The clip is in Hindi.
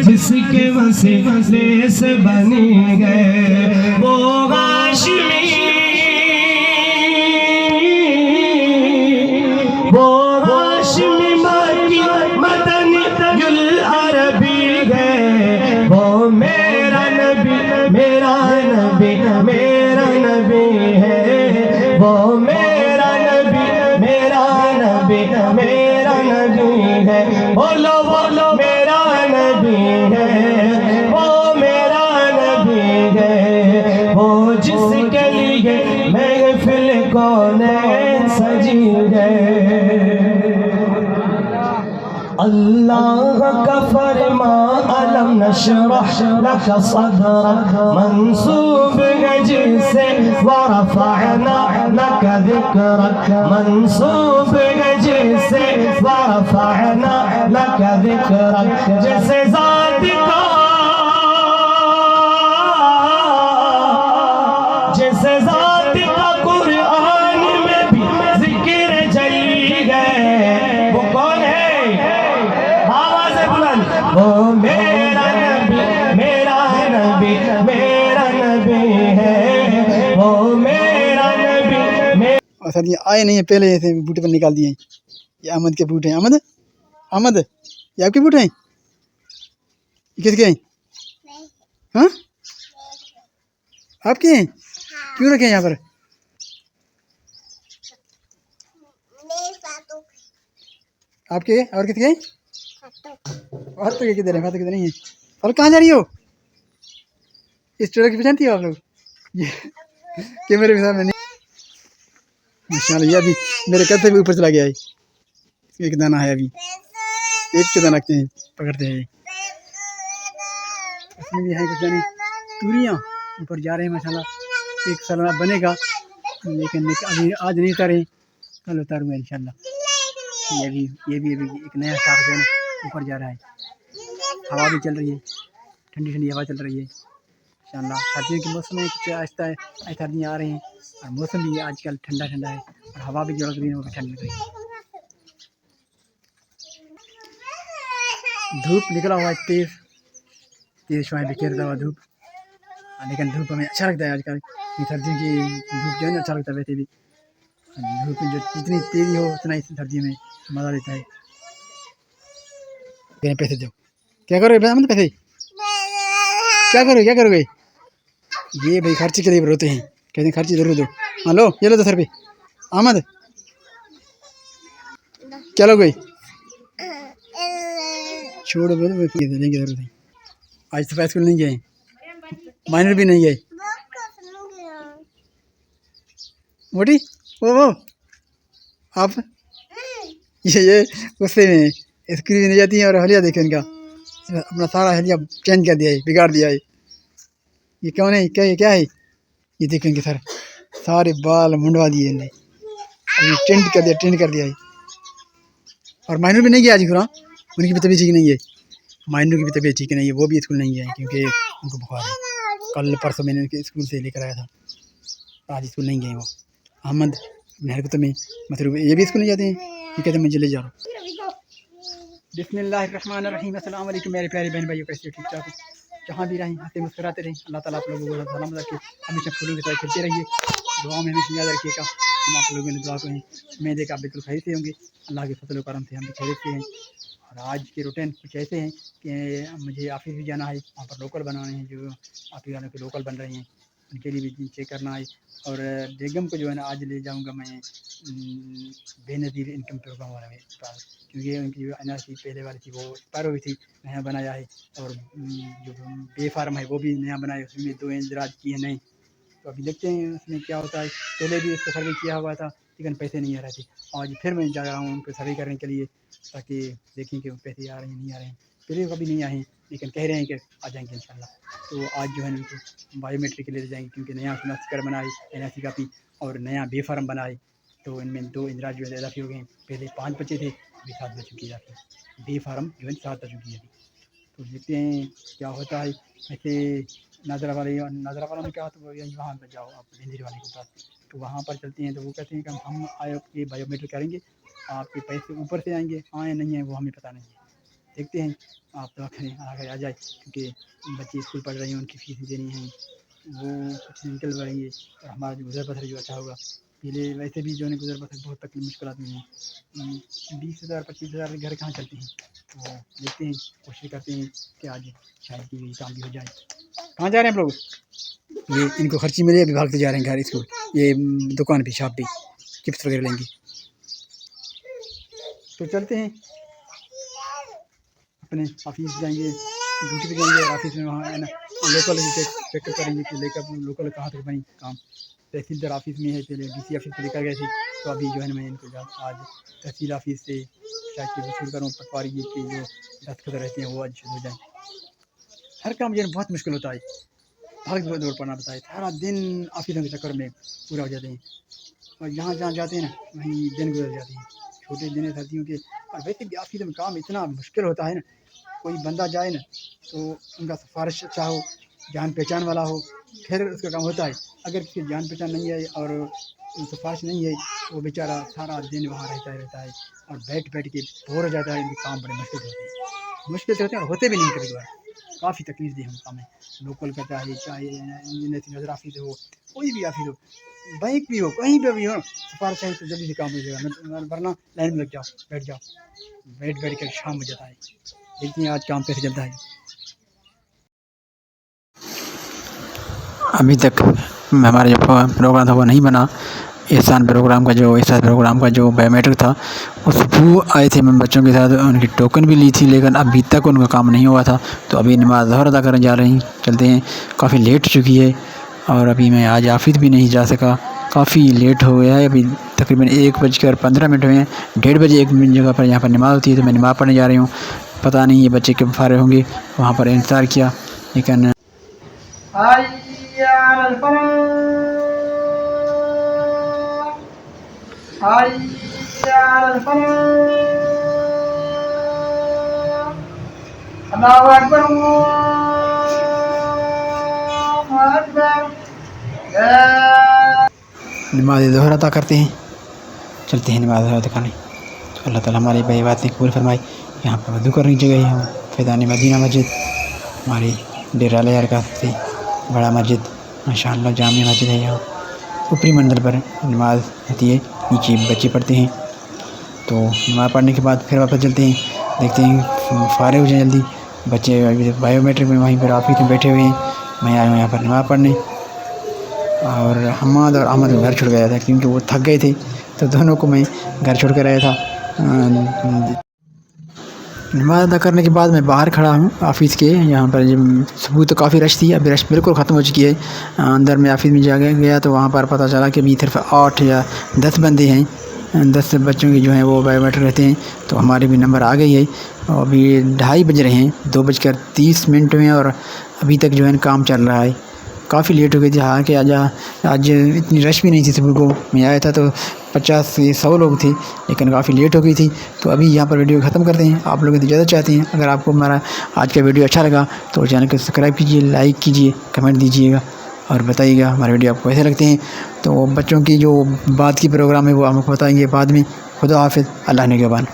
जिसके वसीले से बनी गए वो हाशमी, वो हाशमी मक्की मदनी युल अरबी है। वो मेरा नबी, मेरा नबी, मेरा नबी है। वो मेरा नबी, मेरा नबी, मेरा नबी है। बोलो बोलो मेरा नबी है, वो मेरा नबी है। वो जिसके लिए महफिल कौनैन सजी है। अल्लाह का फरमा अलम नशरह लक सदरक मंसूब है जिसे वरफ़अना लक ज़िक्रक, मंसूब है जिसे वरफ़अना लक ज़िक्रक। जैसे ज़ात का, जैसे ज़ात का कुरान में भी ज़िक्र जली है। वो कौन है? आवाज़ बुलंद। वो मेरा नबी, मेरा नबी, मेरा नबी है। वो मेरा नबी। और सर ये आए नहीं है, पहले ऐसे बूटे पर निकाल दिए। ये अहमद के बूटे हैं। अहमद, अहमद ये आपके बूटे हैं? ये किसके हैं? हाँ आपके हैं? क्यों रखे हैं यहाँ पर? आपके और किसके हैं? और तो किधर है? किधर नहीं है? और कहाँ जा रही हो? इस ट्रेलर की पहचानती हो आप लोग? ये कैमरे के सामने नहीं। माशाल्लाह ये अभी मेरे कद से भी ऊपर चला गया है। एक दाना है, अभी एक के दाना रखते हैं, पकड़ते हैं। इसमें भी है कुछ दाने तूरियाँ ऊपर जा रहे हैं माशाल्लाह। एक साल बनेगा, लेकिन अभी आज नहीं उतारे, कल उतारूंगा इंशाल्लाह। ये भी अभी एक नया शाख जो है ऊपर जा रहा है। हवा भी चल रही है, ठंडी ठंडी हवा चल रही है इंशाल्लाह। सर्दियों के मौसम में कुछ आहिस्ता आहिस्ता सर्दियाँ आ रही हैं और मौसम भी आजकल ठंडा ठंडा है और हवा भी जो लग रही है वो भी ठंडी लग रही है। धूप निकला हुआ है, तेज़ तेज़ शुआएं बिखेरता हुआ धूप। लेकिन धूप हमें अच्छा लगता है आजकल। सर्दियों की धूप जो है ना अच्छा लगता है वैसे भी। धूप में जो जितनी तेज़ी हो उतना ही सर्दियों में मज़ा लेता है। पैसे दो, क्या करोगे अहमद? पैसे क्या करोगे? क्या करोगे? ये भाई खर्चे के लिए रोते हैं, कहते हैं खर्चे जरूर दो। हाँ लो, ये लो 10 रुपये। अहमद क्या लोगे? छोड़ो बोलो, देंगे जरूर नहीं। आज सफाई स्कूल नहीं गए, माइनर भी नहीं गए। मोटी वो आप ये गुस्से में स्कूल भी नहीं जाती हैं और हलिया देखे इनका अपना सारा हलिया चेंज कर दिया है, बिगाड़ दिया है। ये कौन है? क्या है? ये देखो इनके सर सारे बाल मुंडवा दिए इन्हें, अभी टेंट कर दिया है। और माइनर भी नहीं गया आज खुरा, उनकी भी तबीयत ठीक नहीं है। माइनर की भी तबीयत ठीक नहीं है, वो भी स्कूल नहीं गए क्योंकि उनको बुखार है। कल परसों मैंने उनके स्कूल से लेकर आया था, आज स्कूल नहीं गए वो। अहमद मेहर को में मतलब ये भी स्कूल नहीं जाते हैं, ये कहते हैं मुझे ले जा रहा हूँ। बिस्मिल्लाहिर्रहमानिर्रहीम। अस्सलाम वालेकुम मेरे प्यारे बहन भाइयों, कैसे ठीक ठाक हो? जहाँ भी रहें हंसते मुस्कुराते रहें। अल्लाह ताला आप लोगों को सलामत रखे, हमेशा फूलों की तरह खिलते रहिए। दुआओं में हमेशा याद रखिएगा। हम आप लोगों ने दुआ को मैं देखा आप बिल्कुल खैरियत से होंगे। अल्लाह के फजल व करम से हम भी खैरियत से हैं। और आज के रूटीन कुछ ऐसे हैं कि मुझे ऑफिस भी जाना है, वहाँ पर लोकल बनाने हैं, जो ऑफिस वालों के लोकल बन रहे हैं उनके लिए भी चेक करना है। और बेगम को जो है ना आज ले जाऊंगा मैं बेनज़ीर इनकम प्रोग्राम वाले में पास, क्योंकि उनकी जो NRC पहले वाली थी वो एक्सपायर हो गई थी, नया बनाया है। और जो बे फार्म है वो भी नया बनाया है, उसमें 2 इंदराज किए नए। तो अभी देखते हैं उसमें क्या होता है। पहले भी इसका सर्वे किया हुआ था लेकिन पैसे नहीं आ रहे थे। आज फिर मैं जा रहा हूँ उन पर सर्वे करने के लिए, ताकि देखें कि पैसे आ रहे हैं नहीं आ रहे हैं। पहले कभी नहीं आए हैं लेकिन कह रहे हैं कि आ जाएंगे इंशाल्लाह। तो आज जो है उनको बायोमेट्रिक के लिए ले जाएंगे, क्योंकि नया शनाख्ती कार्ड बनाए NRC कापी और नया बे फार्म बनाए। तो इनमें 2 इंदिरा जो है इजाफी हो गए हैं। पहले 5 बच्चे थे, अभी 7 बच चुकी है इजाफी। बे फार्म जो है 7 बच चुकी है अभी। तो देखते हैं क्या होता है। ऐसे नाजरा वाला में क्या होता है, वहाँ पर जाओ आप भिंदीर वाले के पास, तो वहाँ पर चलते हैं। तो वो कहते हैं कि हम आपकी बायोमेट्रिक करेंगे, आपके पैसे ऊपर से आएंगे, आए नहीं हैं वो हमें पता नहीं है। देखते हैं, आप दुआ करें अगर आ जाए, क्योंकि बच्चे स्कूल पढ़ रहे हैं, उनकी फीस देनी है, वो कुछ निकल पाएंगे और हमारा जो गुजर बसर जो अच्छा होगा। पहले वैसे भी जो है गुजर बसर बहुत तकलीफ मुश्किल में है, 20,000 25,000 के घर कहाँ चलते हैं। तो देखते हैं, कोशिश करते हैं कि आज शायद कि ये काम भी हो जाए। कहाँ जा रहे हैं आप लोग? ये इनको खर्ची मिले, अभी भागते जा रहे हैं घर स्कूल, ये दुकान पे शॉप पे चिप्स वगैरह लेंगे। तो चलते हैं, अपने ऑफिस जाएंगे, ड्यूटी पे जाएंगे, ऑफिस में वहाँ है ना लोकल चेकअप करेंगे कि लेकर लोकल कहाँ तक बनी काम। तहसीलदार ऑफिस में है, पहले DC ऑफिस पे लेकर गए थे, तो अभी जो है ना मैं इनको आज तहसील ऑफिस से शायद कि वसूल करूँ पटवारी के जो दस्तखत रहते हैं वो आज शुरू हो जाए। हर काम जो है बहुत मुश्किल होता है, भाग दौड़ पड़ना पड़ता है, सारा दिन ऑफिसों के चक्कर में पूरा हो जाते हैं, और जहाँ जहाँ जाते हैं ना वहीं दिन गुजर जाते हैं, छोटे दिन है सर्दियों के। और वैसे भी ऑफिस में काम इतना मुश्किल होता है ना, कोई बंदा जाए ना तो उनका सिफारिश अच्छा हो, जान पहचान वाला हो, फिर उसका काम होता है। अगर किसी जान पहचान नहीं है और सिफारिश नहीं है, वो बेचारा सारा दिन वहाँ रहता है और बैठ के बोर हो जाता है। इनके काम बड़े मुश्किल होते हैं, मुश्किल से होते हैं और होते भी नहीं कभी कभार, काफ़ी तकलीफ दी हम काम है। लोकल का चाहे नजर ऑफिस हो, कोई भी ऑफिस हो, बैंक भी हो, कहीं पर भी हो, सिफारिश चाहिए तो जल्दी से काम हो जाएगा, वरना लाइन में लग जाओ, बैठ कर शाम हो जाता है। देखते हैं आज काम कैसे चलता है। अभी तक हमारा जो प्रोग्राम था वो नहीं बना। एहसान प्रोग्राम का जो बायोमेट्रिक था वो आए थे, मैं बच्चों के साथ उनकी टोकन भी ली थी, लेकिन अभी तक उनका काम नहीं हुआ था। तो अभी नमाज़ ज़ोहर अदा करने जा रहे हैं, चलते हैं, काफ़ी लेट हो चुकी है और अभी मैं आज ऑफिस भी नहीं जा सका, काफ़ी लेट हो गया है। अभी तकरीबन 1:15 हुए हैं, 1:30 बजे एक जगह पर यहाँ पर नमाज़ होती है, तो मैं नमाज़ पढ़ने जा रही हूँ। पता नहीं ये बच्चे कब फारिग होंगे, वहाँ पर इंतज़ार किया, लेकिन नमाज़ ज़ोहर अदा करते हैं, चलते हैं नमाज़ ज़ोहर दिखाने। तो अल्लाह ताला हमारी भाई बातें कबूल फरमाए। यहाँ पर वज़ू करने की जगह है, फैज़ान मदीना मस्जिद, हमारी डेरा यार का सबसे बड़ा मस्जिद माशाअल्लाह जामी मस्जिद है। यहाँ ऊपरी मंजिल पर नमाज होती है, नीचे बच्चे पढ़ते हैं। तो नमाज़ पढ़ने के बाद फिर वापस चलते हैं, देखते हैं फारिग हो जाए जल्दी। बच्चे बायोमेट्रिक में वहीं पर ऑफिस में बैठे हुए हैं, मैं आया हूँ यहाँ पर नमाज़ पढ़ने। और हमाद और अहमद घर छोड़ गया था क्योंकि वो थक गए थे, तो दोनों को मैं घर छोड़ कर आया था। नमाज़ अदा करने के बाद मैं बाहर खड़ा हूँ ऑफिस के, यहाँ पर सुबह तो काफ़ी रश थी, अभी रश बिल्कुल ख़त्म हो चुकी है। अंदर में ऑफिस में जा गया तो वहाँ पर पता चला कि अभी सिर्फ 8 या 10 बंदे हैं, 10 बच्चों के जो हैं वो बायोमेट्रिक रहते हैं। तो हमारे भी नंबर आ गई है और अभी 2:30 बज रहे हैं, 2:30 में, और अभी तक जो है काम चल रहा है। काफ़ी लेट हो गई थी, हालांकि आज इतनी रश भी नहीं थी। सुबह को मैं आया था तो 50 से 100 लोग थे, लेकिन काफ़ी लेट हो गई थी। तो अभी यहाँ पर वीडियो ख़त्म करते हैं। आप लोग इजाज़त चाहते हैं, अगर आपको हमारा आज का वीडियो अच्छा लगा तो चैनल को सब्सक्राइब कीजिए, लाइक कीजिए, कमेंट दीजिएगा और बताइएगा हमारे वीडियो आपको कैसे लगते हैं। तो बच्चों की जो बात की प्रोग्राम है वो आपको बताएंगे बाद में। खुदा हाफिज़, अल्लाह निगहबान।